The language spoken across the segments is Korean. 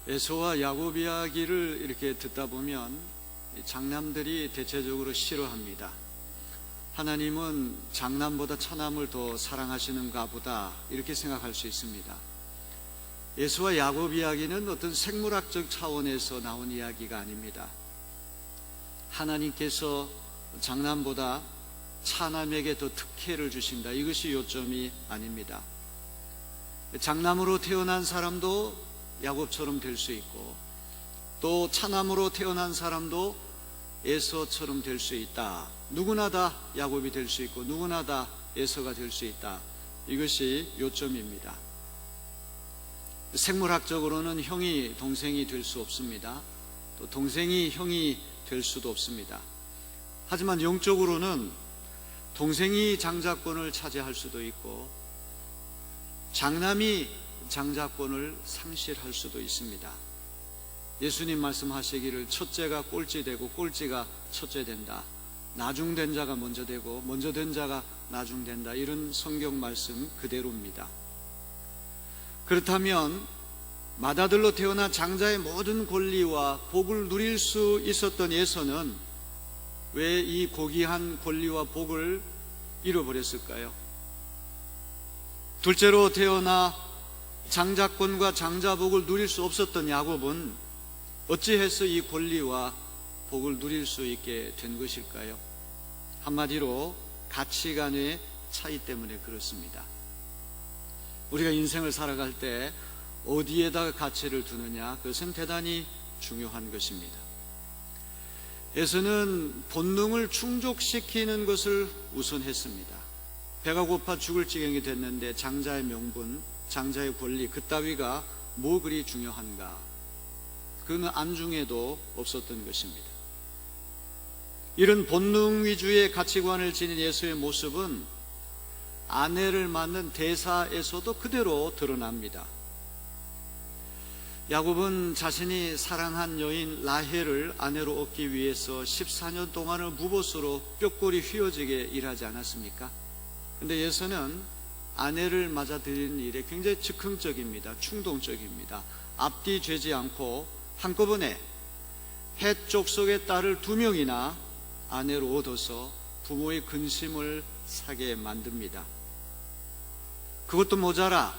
에서와 야곱 이야기를 이렇게 듣다 보면 장남들이 대체적으로 싫어합니다. 하나님은 장남보다 차남을 더 사랑하시는가 보다 이렇게 생각할 수 있습니다. 에서와 야곱 이야기는 어떤 생물학적 차원에서 나온 이야기가 아닙니다. 하나님께서 장남보다 차남에게 더 특혜를 주신다, 이것이 요점이 아닙니다. 장남으로 태어난 사람도 야곱처럼 될 수 있고, 또 차남으로 태어난 사람도 에서처럼 될 수 있다. 누구나 다 야곱이 될 수 있고 누구나 다 에서가 될 수 있다. 이것이 요점입니다. 생물학적으로는 형이 동생이 될 수 없습니다. 또 동생이 형이 될 수도 없습니다. 하지만 영적으로는 동생이 장자권을 차지할 수도 있고 장남이 장자권을 상실할 수도 있습니다. 예수님 말씀하시기를 첫째가 꼴찌 되고 꼴찌가 첫째 된다, 나중된 자가 먼저 되고 먼저 된 자가 나중된다, 이런 성경 말씀 그대로입니다. 그렇다면 맏아들로 태어나 장자의 모든 권리와 복을 누릴 수 있었던 에서는 왜 이 고귀한 권리와 복을 잃어버렸을까요? 둘째로 태어나 장자권과 장자복을 누릴 수 없었던 야곱은 어찌해서 이 권리와 복을 누릴 수 있게 된 것일까요? 한마디로 가치관의 차이 때문에 그렇습니다. 우리가 인생을 살아갈 때 어디에다가 가치를 두느냐, 그것은 대단히 중요한 것입니다. 에서는 본능을 충족시키는 것을 우선했습니다. 배가 고파 죽을 지경이 됐는데 장자의 명분, 장자의 권리, 그따위가 뭐 그리 중요한가? 그는 안중에도 없었던 것입니다. 이런 본능 위주의 가치관을 지닌 예수의 모습은 아내를 맞는 대사에서도 그대로 드러납니다. 야곱은 자신이 사랑한 여인 라헬을 아내로 얻기 위해서 14년 동안을 무보수로 뼈골이 휘어지게 일하지 않았습니까? 그런데 예수는 아내를 맞아들이는 일에 굉장히 즉흥적입니다. 충동적입니다. 앞뒤 죄지 않고 한꺼번에 헷 족속의 딸을 2명이나 아내로 얻어서 부모의 근심을 사게 만듭니다. 그것도 모자라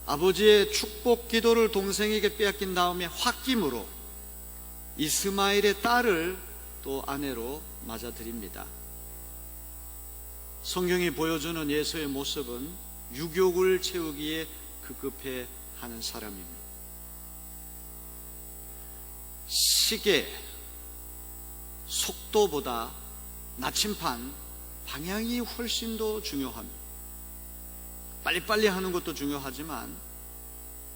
아버지의 축복 기도를 동생에게 빼앗긴 다음에 홧김으로 이스마엘의 딸을 또 아내로 맞아들입니다. 성경이 보여주는 예수의 모습은 유욕을 채우기에 급급해 하는 사람입니다. 시계, 속도보다 나침반, 방향이 훨씬 더 중요합니다. 빨리빨리 하는 것도 중요하지만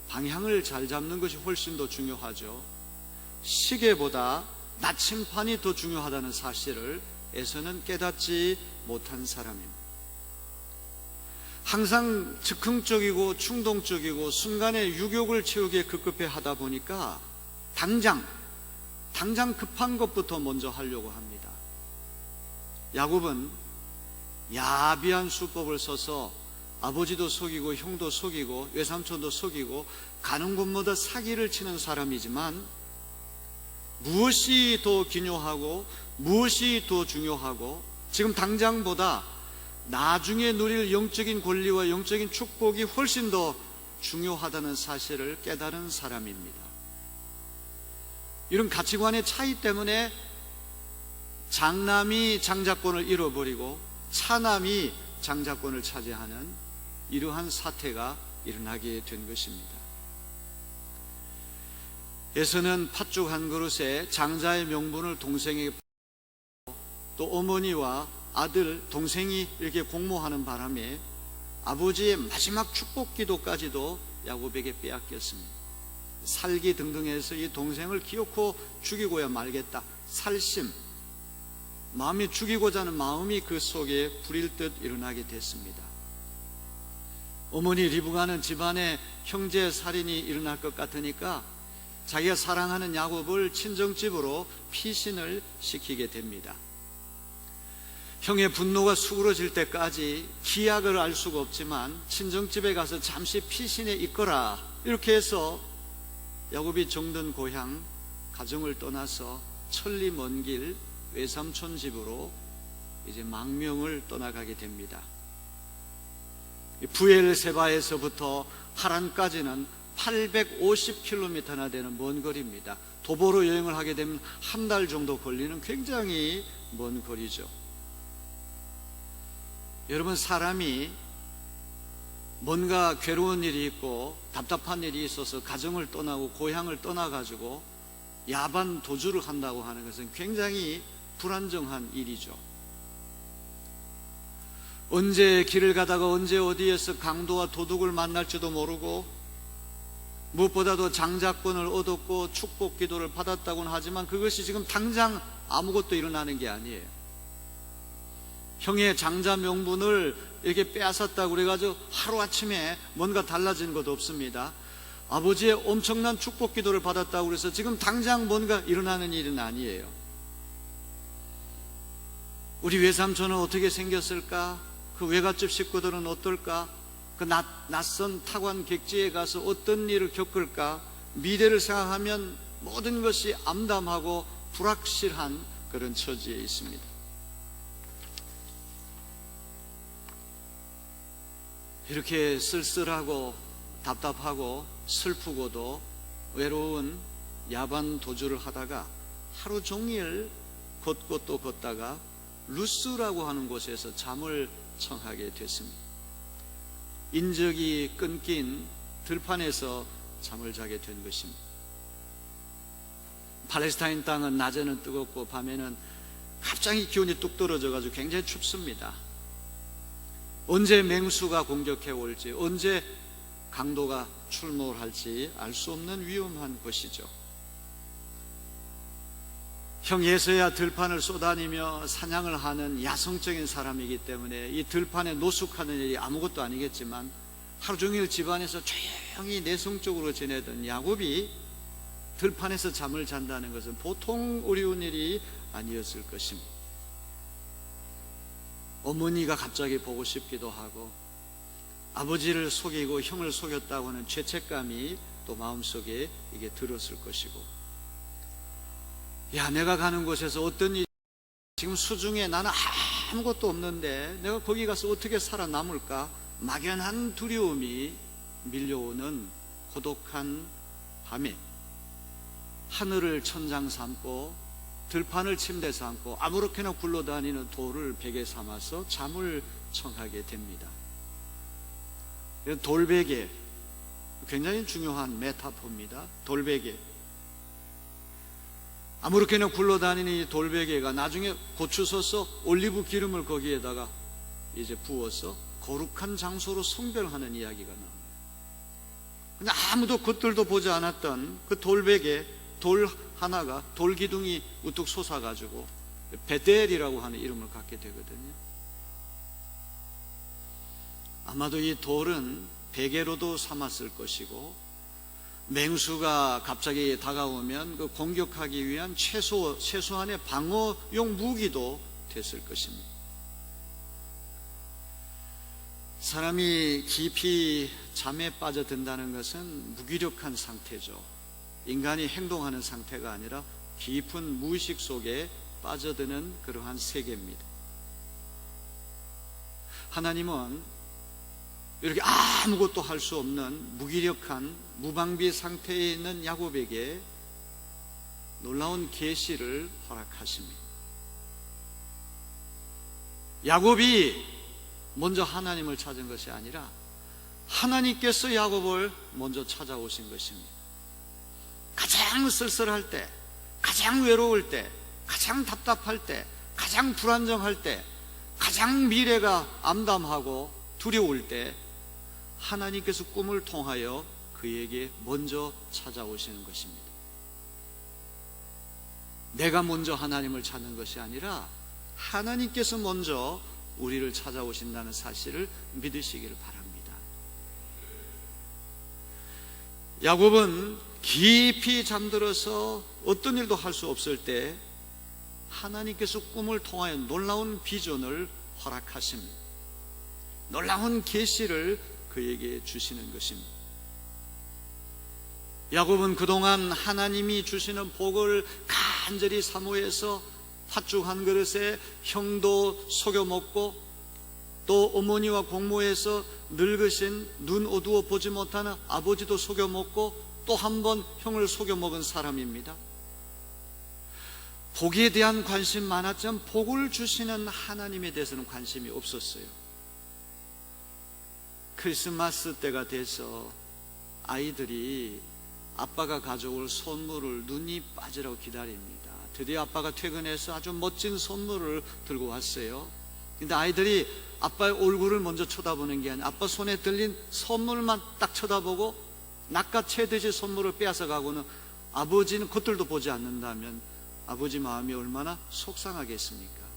방향을 잘 잡는 것이 훨씬 더 중요하죠. 시계보다 나침반이 더 중요하다는 사실을 에서는 깨닫지 못한 사람입니다. 항상 즉흥적이고 충동적이고 순간에 유욕을 채우기에 급급해 하다 보니까 당장 급한 것부터 먼저 하려고 합니다. 야곱은 야비한 수법을 써서 아버지도 속이고 형도 속이고 외삼촌도 속이고 가는 곳마다 사기를 치는 사람이지만 무엇이 더 기묘하고 무엇이 더 중요하고 지금 당장보다 나중에 누릴 영적인 권리와 영적인 축복이 훨씬 더 중요하다는 사실을 깨달은 사람입니다. 이런 가치관의 차이 때문에 장남이 장자권을 잃어버리고 차남이 장자권을 차지하는 이러한 사태가 일어나게 된 것입니다. 에서는 팥죽 한 그릇에 장자의 명분을 동생에게, 또 어머니와 아들, 동생이 이렇게 공모하는 바람에 아버지의 마지막 축복 기도까지도 야곱에게 빼앗겼습니다. 살기 등등해서 이 동생을 기어코 죽이고야 말겠다, 살심, 마음이 죽이고자 하는 마음이 그 속에 불일 듯 일어나게 됐습니다. 어머니 리브가는 집안에 형제 살인이 일어날 것 같으니까 자기가 사랑하는 야곱을 친정집으로 피신을 시키게 됩니다. 형의 분노가 수그러질 때까지 기약을 알 수가 없지만 친정집에 가서 잠시 피신해 있거라, 이렇게 해서 야곱이 정든 고향 가정을 떠나서 천리 먼 길 외삼촌 집으로 이제 망명을 떠나가게 됩니다. 부엘세바에서부터 하란까지는 850km나 되는 먼 거리입니다. 도보로 여행을 하게 되면 한 달 정도 걸리는 굉장히 먼 거리죠. 여러분, 사람이 뭔가 괴로운 일이 있고 답답한 일이 있어서 가정을 떠나고 고향을 떠나가지고 야반 도주를 한다고 하는 것은 굉장히 불안정한 일이죠. 언제 길을 가다가 언제 어디에서 강도와 도둑을 만날지도 모르고, 무엇보다도 장자권을 얻었고 축복 기도를 받았다고는 하지만 그것이 지금 당장 아무것도 일어나는 게 아니에요. 형의 장자 명분을 이렇게 빼앗았다고 그래가지고 하루아침에 뭔가 달라진 것도 없습니다. 아버지의 엄청난 축복 기도를 받았다고 그래서 지금 당장 뭔가 일어나는 일은 아니에요. 우리 외삼촌은 어떻게 생겼을까? 그 외갓집 식구들은 어떨까? 그 낯선 타관 객지에 가서 어떤 일을 겪을까? 미래를 생각하면 모든 것이 암담하고 불확실한 그런 처지에 있습니다. 이렇게 쓸쓸하고 답답하고 슬프고도 외로운 야반 도주를 하다가 하루 종일 걷고 또 걷다가 루스라고 하는 곳에서 잠을 청하게 됐습니다. 인적이 끊긴 들판에서 잠을 자게 된 것입니다. 팔레스타인 땅은 낮에는 뜨겁고 밤에는 갑자기 기온이 뚝 떨어져가지고 굉장히 춥습니다. 언제 맹수가 공격해 올지, 언제 강도가 출몰 할지 알 수 없는 위험한 곳이죠. 형 예서야 들판을 쏘다니며 사냥을 하는 야성적인 사람이기 때문에 이 들판에 노숙하는 일이 아무것도 아니겠지만 하루 종일 집안에서 조용히 내성적으로 지내던 야곱이 들판에서 잠을 잔다는 것은 보통 어려운 일이 아니었을 것입니다. 어머니가 갑자기 보고 싶기도 하고, 아버지를 속이고 형을 속였다고 하는 죄책감이 또 마음속에 이게 들었을 것이고, 야, 내가 가는 곳에서 어떤 일이, 지금 수중에 나는 아무것도 없는데 내가 거기 가서 어떻게 살아남을까? 막연한 두려움이 밀려오는 고독한 밤에 하늘을 천장 삼고 들판을 침대 삼고 아무렇게나 굴러다니는 돌을 베개 삼아서 잠을 청하게 됩니다. 돌베개, 굉장히 중요한 메타포입니다. 돌베개. 아무렇게나 굴러다니는 이 돌베개가 나중에 고추 써서 올리브 기름을 거기에다가 이제 부어서 거룩한 장소로 성별하는 이야기가 나옵니다. 근데 아무도 겉들도 보지 않았던 그 돌베개, 돌 하나가 돌 기둥이 우뚝 솟아가지고 베델이라고 하는 이름을 갖게 되거든요. 아마도 이 돌은 베개로도 삼았을 것이고, 맹수가 갑자기 다가오면 그 공격하기 위한 최소한의 방어용 무기도 됐을 것입니다. 사람이 깊이 잠에 빠져든다는 것은 무기력한 상태죠. 인간이 행동하는 상태가 아니라 깊은 무의식 속에 빠져드는 그러한 세계입니다. 하나님은 이렇게 아무것도 할 수 없는 무기력한 무방비 상태에 있는 야곱에게 놀라운 계시를 허락하십니다. 야곱이 먼저 하나님을 찾은 것이 아니라 하나님께서 야곱을 먼저 찾아오신 것입니다. 가장 쓸쓸할 때, 가장 외로울 때, 가장 답답할 때, 가장 불안정할 때, 가장 미래가 암담하고 두려울 때 하나님께서 꿈을 통하여 그에게 먼저 찾아오시는 것입니다. 내가 먼저 하나님을 찾는 것이 아니라 하나님께서 먼저 우리를 찾아오신다는 사실을 믿으시기를 바랍니다. 야곱은 깊이 잠들어서 어떤 일도 할 수 없을 때 하나님께서 꿈을 통하여 놀라운 비전을 허락하십니다. 놀라운 계시를 그에게 주시는 것입니다. 야곱은 그동안 하나님이 주시는 복을 간절히 사모해서 팥죽 한 그릇에 형도 속여 먹고, 또 어머니와 공모해서 늙으신 눈 어두워 보지 못하는 아버지도 속여 먹고, 또 한 번 형을 속여 먹은 사람입니다. 복에 대한 관심 많았지만 복을 주시는 하나님에 대해서는 관심이 없었어요. 크리스마스 때가 돼서 아이들이 아빠가 가져올 선물을 눈이 빠지라고 기다립니다. 드디어 아빠가 퇴근해서 아주 멋진 선물을 들고 왔어요. 근데 아이들이 아빠의 얼굴을 먼저 쳐다보는 게 아니라 아빠 손에 들린 선물만 딱 쳐다보고 낚아채듯이 선물을 빼앗아 가고는, 아버지는 그것들도 보지 않는다면 아버지 마음이 얼마나 속상하겠습니까?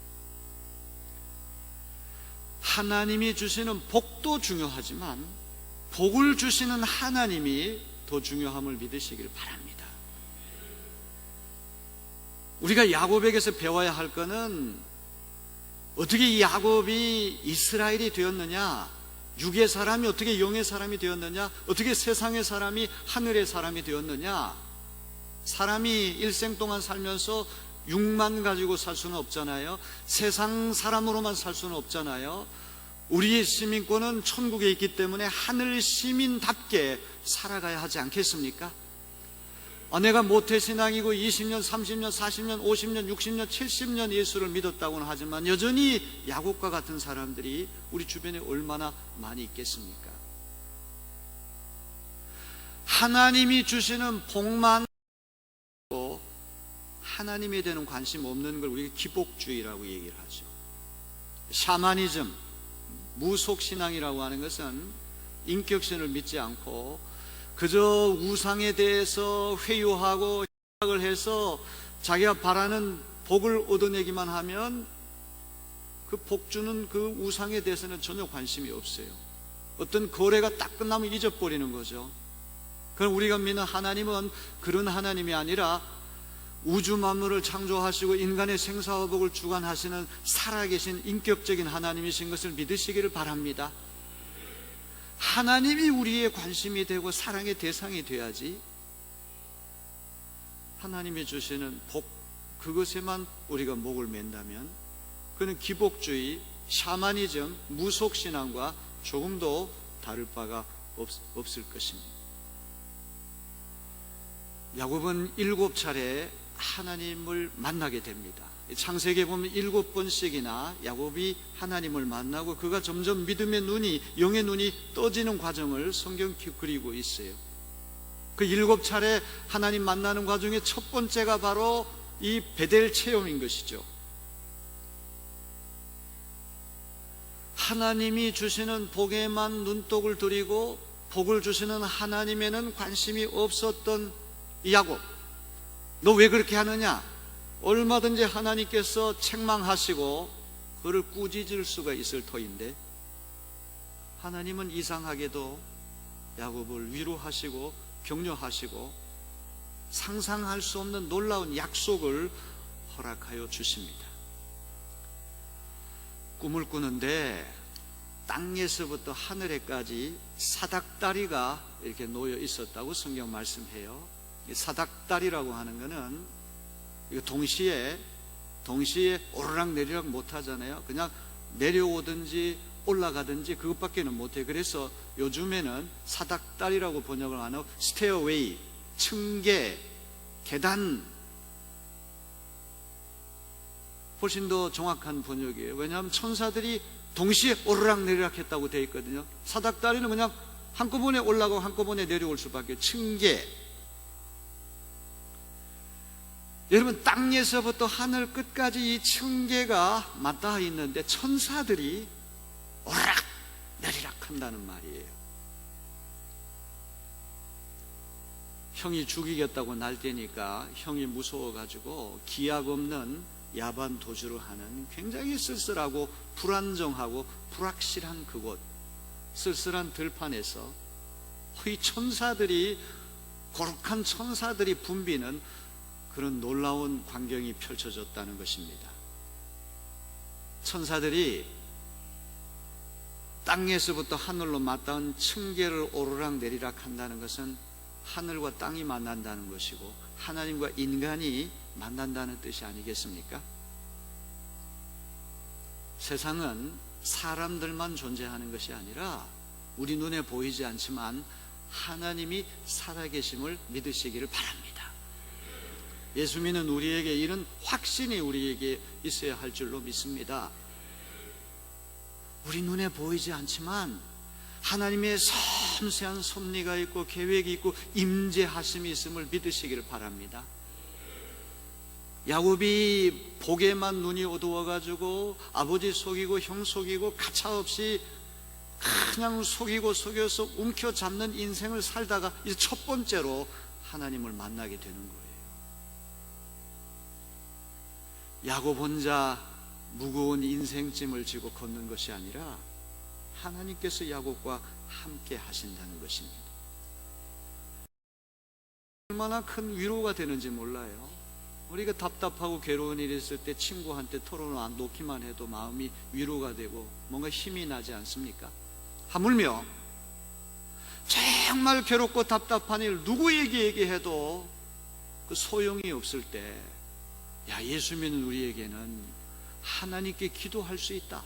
하나님이 주시는 복도 중요하지만 복을 주시는 하나님이 더 중요함을 믿으시길 바랍니다. 우리가 야곱에게서 배워야 할 것은, 어떻게 이 야곱이 이스라엘이 되었느냐, 육의 사람이 어떻게 영의 사람이 되었느냐, 어떻게 세상의 사람이 하늘의 사람이 되었느냐. 사람이 일생 동안 살면서 육만 가지고 살 수는 없잖아요. 세상 사람으로만 살 수는 없잖아요. 우리의 시민권은 천국에 있기 때문에 하늘 시민답게 살아가야 하지 않겠습니까? 내가 모태신앙이고 20년, 30년, 40년, 50년, 60년, 70년 예수를 믿었다고는 하지만 여전히 야곱과 같은 사람들이 우리 주변에 얼마나 많이 있겠습니까? 하나님이 주시는 복만, 하나님에 대한 관심 없는 걸 우리가 기복주의라고 얘기를 하죠. 샤머니즘, 무속신앙이라고 하는 것은 인격신을 믿지 않고 그저 우상에 대해서 회유하고 생각을 해서 자기가 바라는 복을 얻어내기만 하면 그 복주는 그 우상에 대해서는 전혀 관심이 없어요. 어떤 거래가 딱 끝나면 잊어버리는 거죠. 그럼 우리가 믿는 하나님은 그런 하나님이 아니라 우주 만물을 창조하시고 인간의 생사화복을 주관하시는 살아계신 인격적인 하나님이신 것을 믿으시기를 바랍니다. 하나님이 우리의 관심이 되고 사랑의 대상이 돼야지, 하나님이 주시는 복, 그것에만 우리가 목을 맨다면 그는 기복주의, 샤머니즘, 무속신앙과 조금도 다를 바가 없을 것입니다. 야곱은 7차례 하나님을 만나게 됩니다. 창세기에 보면 7번씩이나 야곱이 하나님을 만나고 그가 점점 믿음의 눈이, 영의 눈이 떠지는 과정을 성경 그리고 있어요. 그 7차례 하나님 만나는 과정의 첫 번째가 바로 이 베델 체험인 것이죠. 하나님이 주시는 복에만 눈독을 들이고 복을 주시는 하나님에는 관심이 없었던 이 야곱, 너 왜 그렇게 하느냐? 얼마든지 하나님께서 책망하시고 그를 꾸짖을 수가 있을 터인데, 하나님은 이상하게도 야곱을 위로하시고 격려하시고 상상할 수 없는 놀라운 약속을 허락하여 주십니다. 꿈을 꾸는데 땅에서부터 하늘에까지 사닥다리가 이렇게 놓여 있었다고 성경 말씀해요. 사닥다리라고 하는 것은 동시에 오르락 내리락 못 하잖아요. 그냥 내려오든지 올라가든지 그것밖에는 못해요. 그래서 요즘에는 사닥다리라고 번역을 안 하고 스테어웨이, 층계, 계단, 훨씬 더 정확한 번역이에요. 왜냐하면 천사들이 동시에 오르락 내리락 했다고 되어 있거든요. 사닥다리는 그냥 한꺼번에 올라가고 한꺼번에 내려올 수밖에. 층계, 여러분, 땅에서부터 하늘 끝까지 이 층계가 맞닿아 있는데 천사들이 오르락 내리락 한다는 말이에요. 형이 죽이겠다고 날때니까 형이 무서워가지고 기약 없는 야반 도주를 하는 굉장히 쓸쓸하고 불안정하고 불확실한 그곳, 쓸쓸한 들판에서 이 천사들이, 거룩한 천사들이 붐비는 그런 놀라운 광경이 펼쳐졌다는 것입니다. 천사들이 땅에서부터 하늘로 맞닿은 층계를 오르락 내리락 한다는 것은 하늘과 땅이 만난다는 것이고 하나님과 인간이 만난다는 뜻이 아니겠습니까? 세상은 사람들만 존재하는 것이 아니라 우리 눈에 보이지 않지만 하나님이 살아계심을 믿으시기를 바랍니다. 예수 믿는 우리에게 이런 확신이 우리에게 있어야 할 줄로 믿습니다. 우리 눈에 보이지 않지만 하나님의 섬세한 섭리가 있고 계획이 있고 임재하심이 있음을 믿으시기를 바랍니다. 야곱이 복에만 눈이 어두워가지고 아버지 속이고 형 속이고 가차없이 그냥 속여서 움켜잡는 인생을 살다가 이제 첫 번째로 하나님을 만나게 되는 거예요. 야곱 혼자 무거운 인생짐을 지고 걷는 것이 아니라 하나님께서 야곱과 함께 하신다는 것입니다. 얼마나 큰 위로가 되는지 몰라요. 우리가 답답하고 괴로운 일이 있을 때 친구한테 털어놓기만 해도 마음이 위로가 되고 뭔가 힘이 나지 않습니까? 하물며 정말 괴롭고 답답한 일 누구에게 얘기해도 그 소용이 없을 때 예수 믿는 우리에게는 하나님께 기도할 수 있다.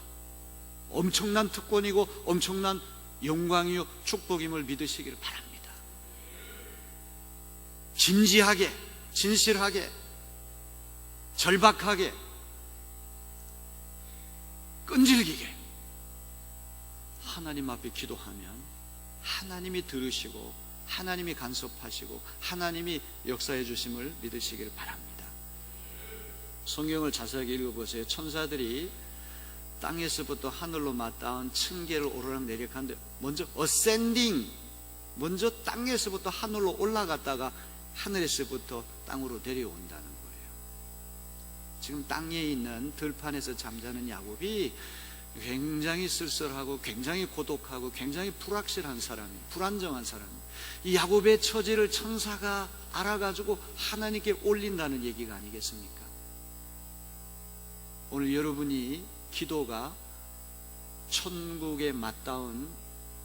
엄청난 특권이고 엄청난 영광이요 축복임을 믿으시기를 바랍니다. 진지하게, 진실하게, 절박하게, 끈질기게 하나님 앞에 기도하면 하나님이 들으시고 하나님이 간섭하시고 하나님이 역사해 주심을 믿으시기를 바랍니다. 성경을 자세하게 읽어보세요. 천사들이 땅에서부터 하늘로 맞닿은 층계를 오르락내리락 하는데 먼저 ascending, 먼저 땅에서부터 하늘로 올라갔다가 하늘에서부터 땅으로 내려온다는 거예요. 지금 땅에 있는 들판에서 잠자는 야곱이 굉장히 쓸쓸하고 굉장히 고독하고 굉장히 불확실한 사람이에요. 불안정한 사람이에요. 이 야곱의 처지를 천사가 알아가지고 하나님께 올린다는 얘기가 아니겠습니까? 오늘 여러분이 기도가 천국에 맞닿은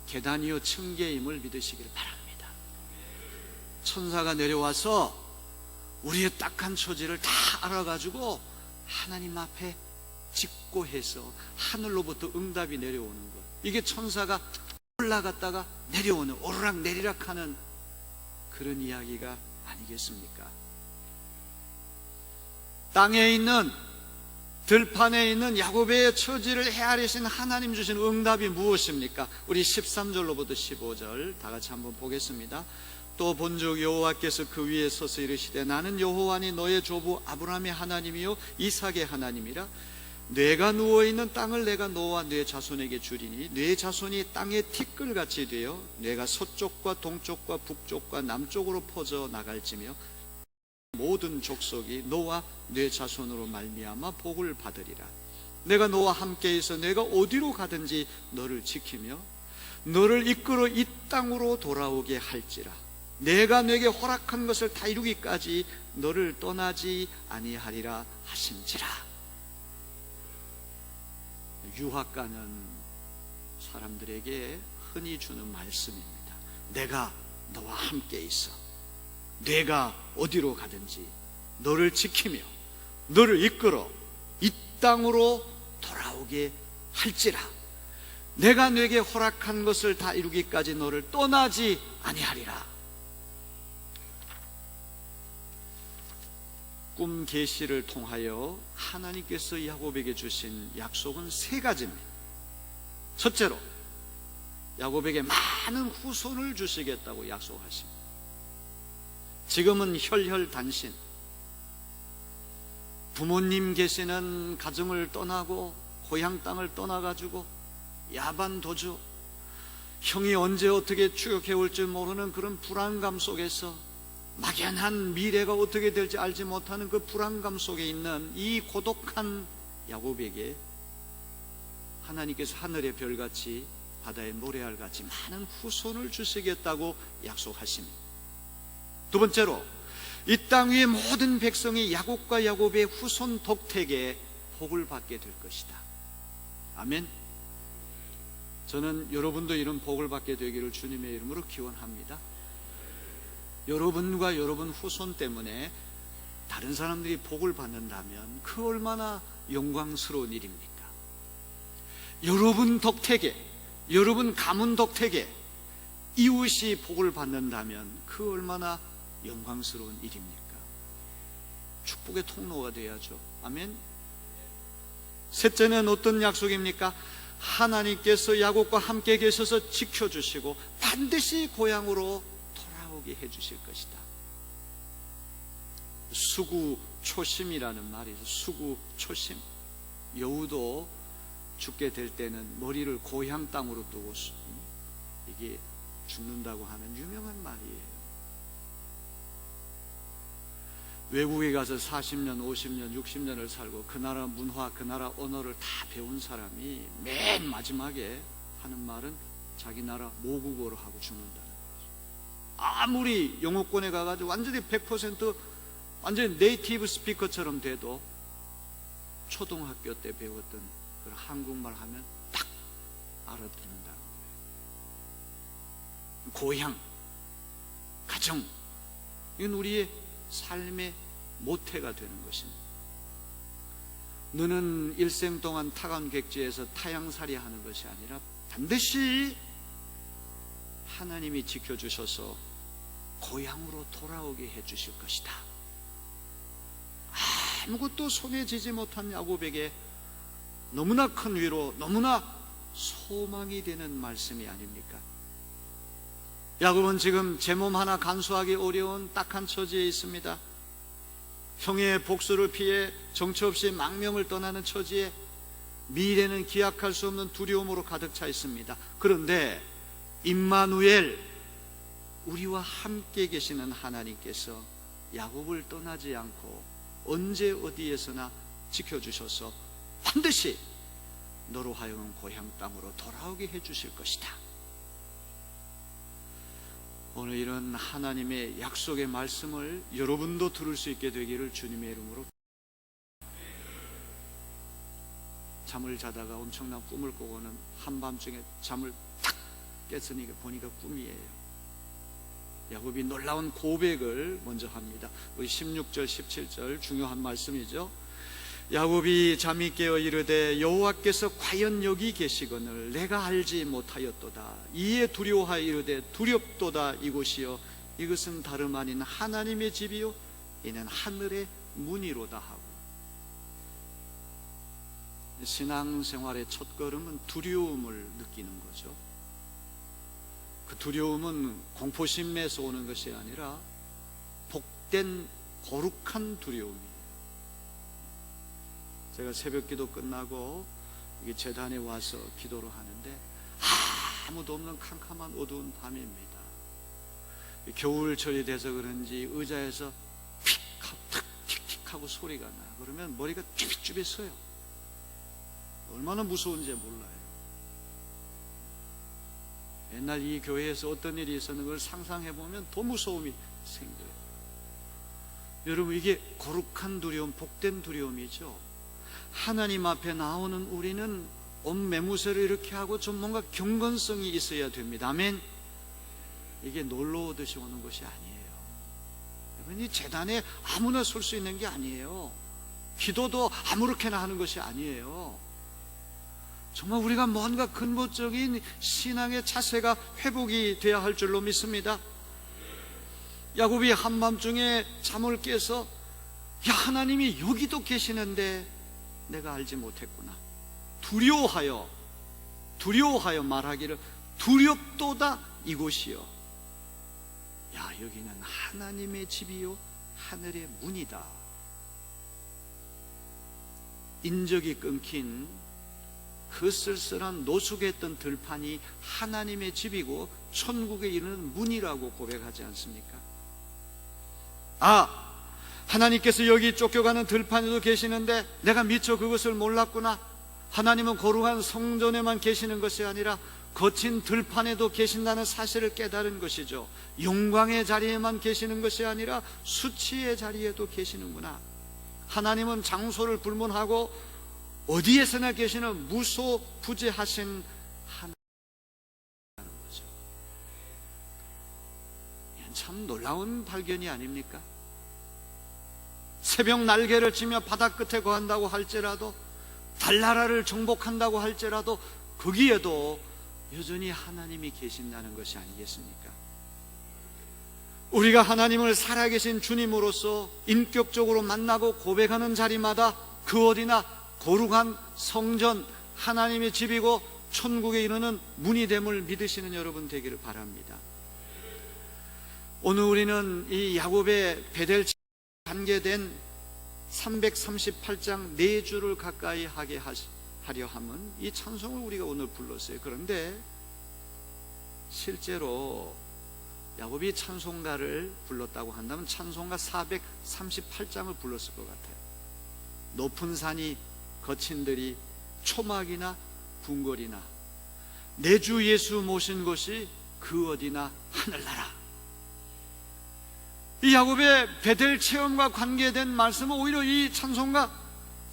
계단이요 층계임을 믿으시기를 바랍니다. 천사가 내려와서 우리의 딱한 처지를 다 알아가지고 하나님 앞에 직고해서 하늘로부터 응답이 내려오는 것, 이게 천사가 올라갔다가 내려오는 오르락내리락하는 그런 이야기가 아니겠습니까? 땅에 있는 들판에 있는 야곱의 처지를 헤아리신 하나님 주신 응답이 무엇입니까? 우리 13절로부터 15절 다 같이 한번 보겠습니다. 또 본즉 여호와께서 그 위에 서서 이르시되 나는 여호와니 너의 조부 아브라함의 하나님이요 이삭의 하나님이라. 뇌가 누워있는 땅을 내가 너와 네 자손에게 주리니 네 자손이 땅의 티끌같이 되어 뇌가 서쪽과 동쪽과 북쪽과 남쪽으로 퍼져 나갈지며 모든 족속이 너와 네 자손으로 말미암아 복을 받으리라. 내가 너와 함께 있어 내가 어디로 가든지 너를 지키며 너를 이끌어 이 땅으로 돌아오게 할지라. 내가 내게 허락한 것을 다 이루기까지 너를 떠나지 아니하리라 하신지라. 유학가는 사람들에게 흔히 주는 말씀입니다. 내가 너와 함께 있어. 내가 어디로 가든지 너를 지키며 너를 이끌어 이 땅으로 돌아오게 할지라. 내가 네게 허락한 것을 다 이루기까지 너를 떠나지 아니하리라. 꿈 계시를 통하여 하나님께서 야곱에게 주신 약속은 세 가지입니다. 첫째로 야곱에게 많은 후손을 주시겠다고 약속하십니다. 지금은 혈혈단신, 부모님 계시는 가정을 떠나고 고향 땅을 떠나가지고 야반도주, 형이 언제 어떻게 추격해 올지 모르는 그런 불안감 속에서 막연한 미래가 어떻게 될지 알지 못하는 그 불안감 속에 있는 이 고독한 야곱에게 하나님께서 하늘의 별같이 바다의 모래알같이 많은 후손을 주시겠다고 약속하십니다. 두 번째로 이 땅 위의 모든 백성이 야곱과 야곱의 후손 덕택에 복을 받게 될 것이다. 아멘. 저는 여러분도 이런 복을 받게 되기를 주님의 이름으로 기원합니다. 여러분과 여러분 후손 때문에 다른 사람들이 복을 받는다면 그 얼마나 영광스러운 일입니까? 여러분 덕택에, 여러분 가문 덕택에 이웃이 복을 받는다면 그 얼마나 영광스러운 일입니까? 축복의 통로가 되어야죠. 아멘. 셋째는 어떤 약속입니까? 하나님께서 야곱과 함께 계셔서 지켜주시고 반드시 고향으로 돌아오게 해주실 것이다. 수구초심이라는 말이 있어요. 수구초심. 여우도 죽게 될 때는 머리를 고향 땅으로 두고 이게 죽는다고 하는 유명한 말이에요. 외국에 가서 40년, 50년, 60년을 살고 그 나라 문화, 그 나라 언어를 다 배운 사람이 맨 마지막에 하는 말은 자기 나라 모국어로 하고 죽는다는 거죠. 아무리 영어권에 가가지고 완전히 100% 완전히 네이티브 스피커처럼 돼도 초등학교 때 배웠던 그 한국말 하면 딱 알아듣는다는 거예요. 고향, 가정, 이건 우리의 삶의 모태가 되는 것입니다. 너는 일생 동안 타강객지에서 타양살이 하는 것이 아니라 반드시 하나님이 지켜주셔서 고향으로 돌아오게 해주실 것이다. 아무것도 손에 쥐지 못한 야곱에게 너무나 큰 위로, 너무나 소망이 되는 말씀이 아닙니까? 야곱은 지금 제 몸 하나 간수하기 어려운 딱한 처지에 있습니다. 형의 복수를 피해 정처 없이 망명을 떠나는 처지에 미래는 기약할 수 없는 두려움으로 가득 차 있습니다. 그런데 임마누엘, 우리와 함께 계시는 하나님께서 야곱을 떠나지 않고 언제 어디에서나 지켜주셔서 반드시 너로 하여금 고향 땅으로 돌아오게 해주실 것이다. 오늘 이런 하나님의 약속의 말씀을 여러분도 들을 수 있게 되기를 주님의 이름으로. 잠을 자다가 엄청난 꿈을 꾸고는 한밤중에 잠을 탁 깼으니 보니까 꿈이에요. 야곱이 놀라운 고백을 먼저 합니다. 우리 16절 17절 중요한 말씀이죠. 야곱이 잠이 깨어 이르되 여호와께서 과연 여기 계시거늘 내가 알지 못하였도다. 이에 두려워하여 이르되 두렵도다. 이곳이여 이것은 다름 아닌 하나님의 집이요 이는 하늘의 문이로다 하고. 신앙생활의 첫걸음은 두려움을 느끼는 거죠. 그 두려움은 공포심에서 오는 것이 아니라 복된 거룩한 두려움이에요. 제가 새벽기도 끝나고 이게 재단에 와서 기도를 하는데 아무도 없는 캄캄한 어두운 밤입니다. 겨울철이 돼서 그런지 의자에서 픽하고 틱틱하고 소리가 나요. 그러면 머리가 쭈빗쭈빗 서요. 얼마나 무서운지 몰라요. 옛날 이 교회에서 어떤 일이 있었는 걸 상상해보면 더 무서움이 생겨요. 여러분, 이게 거룩한 두려움, 복된 두려움이죠. 하나님 앞에 나오는 우리는 온 매무새를 이렇게 하고 좀 뭔가 경건성이 있어야 됩니다. 아멘. 이게 놀러 오듯이 오는 것이 아니에요. 이 재단에 아무나 설 수 있는 게 아니에요. 기도도 아무렇게나 하는 것이 아니에요. 정말 우리가 뭔가 근본적인 신앙의 자세가 회복이 되어야 할 줄로 믿습니다. 야곱이 한밤중에 잠을 깨서 야, 하나님이 여기도 계시는데 내가 알지 못했구나. 두려워하여 말하기를 두렵도다. 이곳이요 야, 여기는 하나님의 집이요 하늘의 문이다. 인적이 끊긴 그 쓸쓸한 노숙했던 들판이 하나님의 집이고 천국에 이르는 문이라고 고백하지 않습니까? 하나님께서 여기 쫓겨가는 들판에도 계시는데 내가 미처 그것을 몰랐구나. 하나님은 거룩한 성전에만 계시는 것이 아니라 거친 들판에도 계신다는 사실을 깨달은 것이죠. 영광의 자리에만 계시는 것이 아니라 수치의 자리에도 계시는구나. 하나님은 장소를 불문하고 어디에서나 계시는 무소부재하신 하나님이라는 거죠. 참 놀라운 발견이 아닙니까? 새벽 날개를 치며 바다 끝에 거한다고 할지라도, 달나라를 정복한다고 할지라도 거기에도 여전히 하나님이 계신다는 것이 아니겠습니까? 우리가 하나님을 살아계신 주님으로서 인격적으로 만나고 고백하는 자리마다 그 어디나 거룩한 성전, 하나님의 집이고 천국에 이르는 문이 됨을 믿으시는 여러분 되기를 바랍니다. 오늘 우리는 이 야곱의 베델 관계된 338장 4주를 가까이 하게 하려 함은 이 찬송을 우리가 오늘 불렀어요. 그런데 실제로 야곱이 찬송가를 불렀다고 한다면 찬송가 438장을 불렀을 것 같아요. 높은 산이 거친 들이 초막이나 궁궐이나 내 주 예수 모신 곳이 그 어디나 하늘나라. 이 야곱의 베델 체험과 관계된 말씀은 오히려 이 찬송가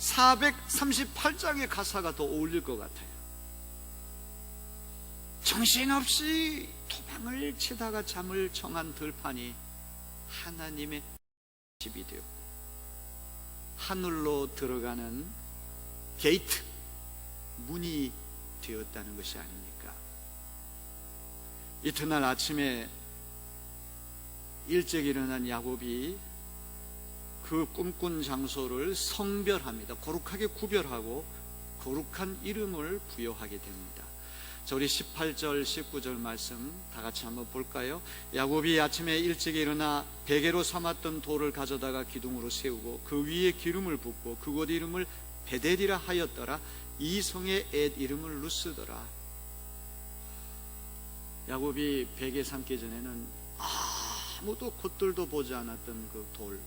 438장의 가사가 더 어울릴 것 같아요. 정신없이 도망을 치다가 잠을 청한 들판이 하나님의 집이 되었고 하늘로 들어가는 게이트, 문이 되었다는 것이 아닙니까? 이튿날 아침에 일찍 일어난 야곱이 그 꿈꾼 장소를 성별합니다. 거룩하게 구별하고 거룩한 이름을 부여하게 됩니다. 자, 우리 18절 19절 말씀 다 같이 한번 볼까요? 야곱이 아침에 일찍 일어나 베개로 삼았던 돌을 가져다가 기둥으로 세우고 그 위에 기름을 붓고 그곳 이름을 베델이라 하였더라. 이 성의 옛 이름을 루스더라. 야곱이 베개 삼기 전에는 아무도 콧들도 보지 않았던 그 돌,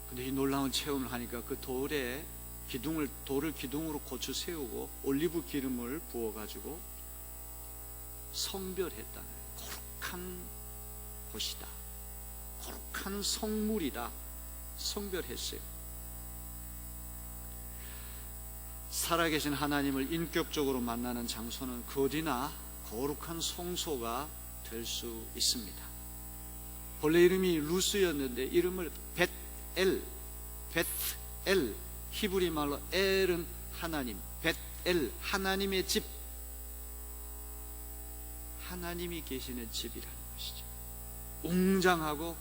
근데 이 놀라운 체험을 하니까 그 돌을 기둥으로 고쳐 세우고 올리브 기름을 부어가지고 성별했다. 거룩한 곳이다, 거룩한 성물이다, 성별했어요. 살아계신 하나님을 인격적으로 만나는 장소는 그 어디나 거룩한 성소가 될 수 있습니다. 본래 이름이 루스였는데 이름을 벳엘, 히브리 말로 엘은 하나님, 벳엘, 하나님의 집, 하나님이 계시는 집이라는 것이죠. 웅장하고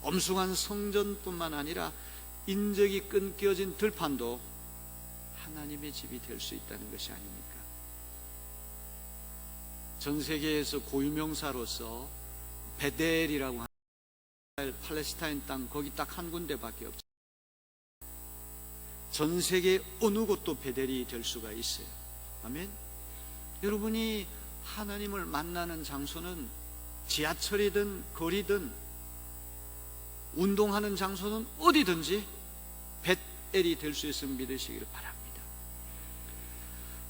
엄숙한 성전뿐만 아니라 인적이 끊겨진 들판도 하나님의 집이 될 수 있다는 것이 아닙니까? 전 세계에서 고유명사로서 베델이라고 하는 팔레스타인 땅, 거기 딱 한 군데밖에 없죠. 전 세계 어느 곳도 베델이 될 수가 있어요. 아멘. 여러분이 하나님을 만나는 장소는 지하철이든 거리든 운동하는 장소는 어디든지 벳엘이 될 수 있음을 믿으시기를 바랍니다.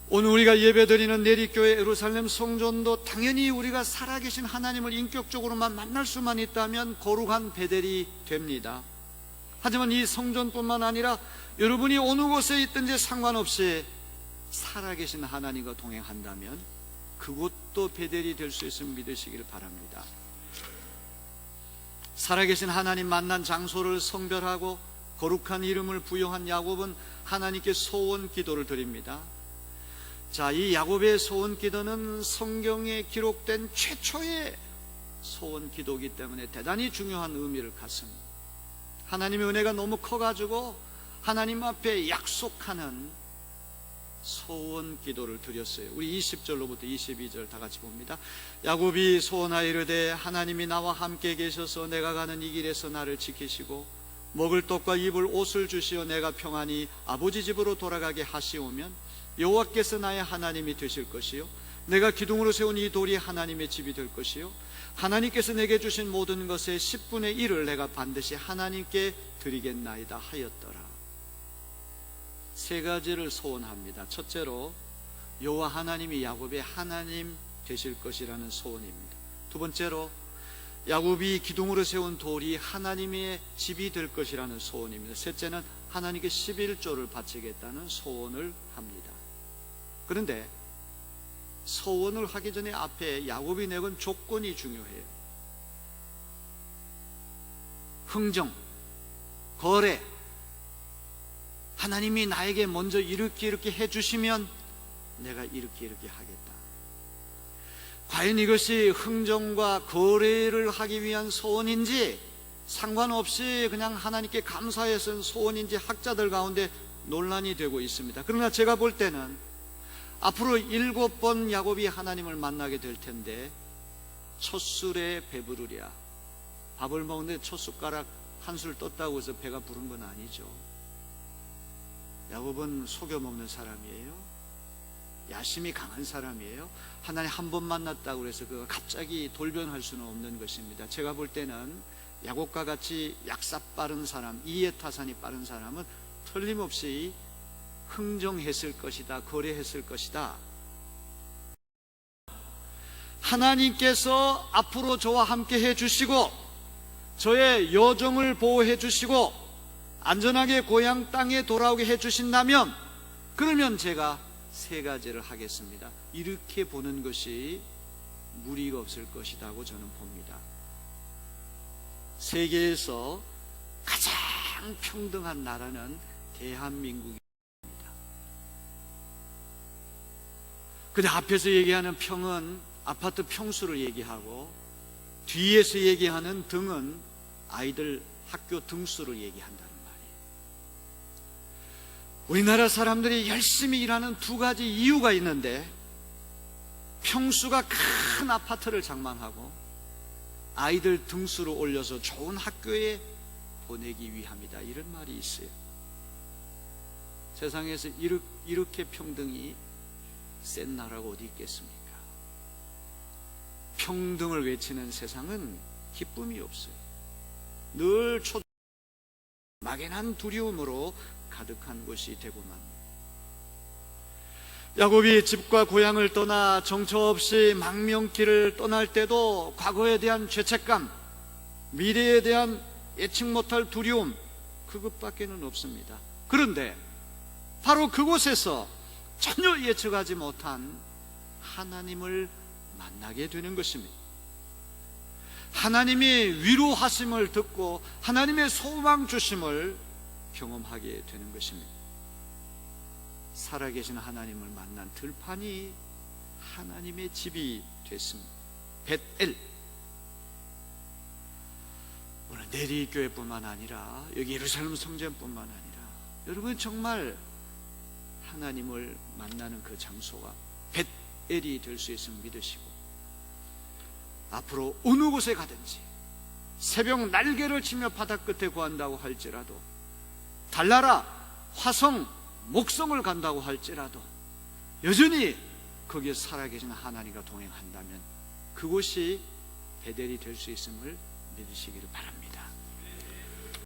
오늘 우리가 예배드리는 내리교회 예루살렘 성전도 당연히 우리가 살아계신 하나님을 인격적으로만 만날 수만 있다면 거룩한 베델이 됩니다. 하지만 이 성전뿐만 아니라 여러분이 어느 곳에 있든지 상관없이 살아계신 하나님과 동행한다면 그곳도 베델이 될 수 있음을 믿으시기를 바랍니다. 살아계신 하나님 만난 장소를 성별하고 거룩한 이름을 부여한 야곱은 하나님께 소원 기도를 드립니다. 자, 이 야곱의 소원 기도는 성경에 기록된 최초의 소원 기도이기 때문에 대단히 중요한 의미를 갖습니다. 하나님의 은혜가 너무 커가지고 하나님 앞에 약속하는 소원 기도를 드렸어요. 우리 20절로부터 22절 다 같이 봅니다. 야곱이 소원하여 이르되 하나님이 나와 함께 계셔서 내가 가는 이 길에서 나를 지키시고 먹을 떡과 입을 옷을 주시어 내가 평안히 아버지 집으로 돌아가게 하시오면 여호와께서 나의 하나님이 되실 것이요 내가 기둥으로 세운 이 돌이 하나님의 집이 될 것이요 하나님께서 내게 주신 모든 것의 10분의 1을 내가 반드시 하나님께 드리겠나이다 하였더라. 세 가지를 소원합니다. 첫째로 여호와 하나님이 야곱의 하나님 되실 것이라는 소원입니다. 두 번째로 야곱이 기둥으로 세운 돌이 하나님의 집이 될 것이라는 소원입니다. 셋째는 하나님께 11조를 바치겠다는 소원을 합니다. 그런데 서원을 하기 전에 앞에 야곱이 내건 조건이 중요해요. 흥정, 거래, 하나님이 나에게 먼저 이렇게 해주시면 내가 이렇게 하겠다. 과연 이것이 흥정과 거래를 하기 위한 소원인지 상관없이 그냥 하나님께 감사해서 소원인지 학자들 가운데 논란이 되고 있습니다. 그러나 제가 볼 때는 앞으로 7번 야곱이 하나님을 만나게 될 텐데 첫 술에 배부르랴, 밥을 먹는데 첫 숟가락 한 술 떴다고 해서 배가 부른 건 아니죠. 야곱은 속여 먹는 사람이에요. 야심이 강한 사람이에요. 하나님 한 번 만났다고 해서 그가 갑자기 돌변할 수는 없는 것입니다. 제가 볼 때는 야곱과 같이 약사 빠른 사람, 이해타산이 빠른 사람은 틀림없이 흥정했을 것이다, 거래했을 것이다. 하나님께서 앞으로 저와 함께 해주시고 저의 여정을 보호해 주시고 안전하게 고향 땅에 돌아오게 해주신다면 그러면 제가 3가지를 하겠습니다. 이렇게 보는 것이 무리가 없을 것이라고 저는 봅니다. 세계에서 가장 평등한 나라는 대한민국입니다. 근데 앞에서 얘기하는 평은 아파트 평수를 얘기하고 뒤에서 얘기하는 등은 아이들 학교 등수를 얘기한다는 말이에요. 우리나라 사람들이 열심히 일하는 2가지 이유가 있는데 평수가 큰 아파트를 장만하고 아이들 등수를 올려서 좋은 학교에 보내기 위함이다, 이런 말이 있어요. 세상에서 이렇게 평등이 센 나라가 어디 있겠습니까? 평등을 외치는 세상은 기쁨이 없어요. 늘 막연한 두려움으로 가득한 곳이 되고만. 야곱이 집과 고향을 떠나 정처 없이 망명길을 떠날 때도 과거에 대한 죄책감, 미래에 대한 예측 못할 두려움, 그것밖에는 없습니다. 그런데 바로 그곳에서 전혀 예측하지 못한 하나님을 만나게 되는 것입니다. 하나님이 위로하심을 듣고 하나님의 소망 주심을 경험하게 되는 것입니다. 살아계신 하나님을 만난 들판이 하나님의 집이 됐습니다. 벳엘. 오늘 내리교회뿐만 아니라 여기 예루살렘 성전뿐만 아니라 여러분 정말 하나님을 만나는 그 장소가 벳엘이 될 수 있음을 믿으시고 앞으로 어느 곳에 가든지 새벽 날개를 치며 바다 끝에 구한다고 할지라도 달나라, 화성, 목성을 간다고 할지라도 여전히 거기에 살아계신 하나님과 동행한다면 그곳이 베델이 될 수 있음을 믿으시기를 바랍니다.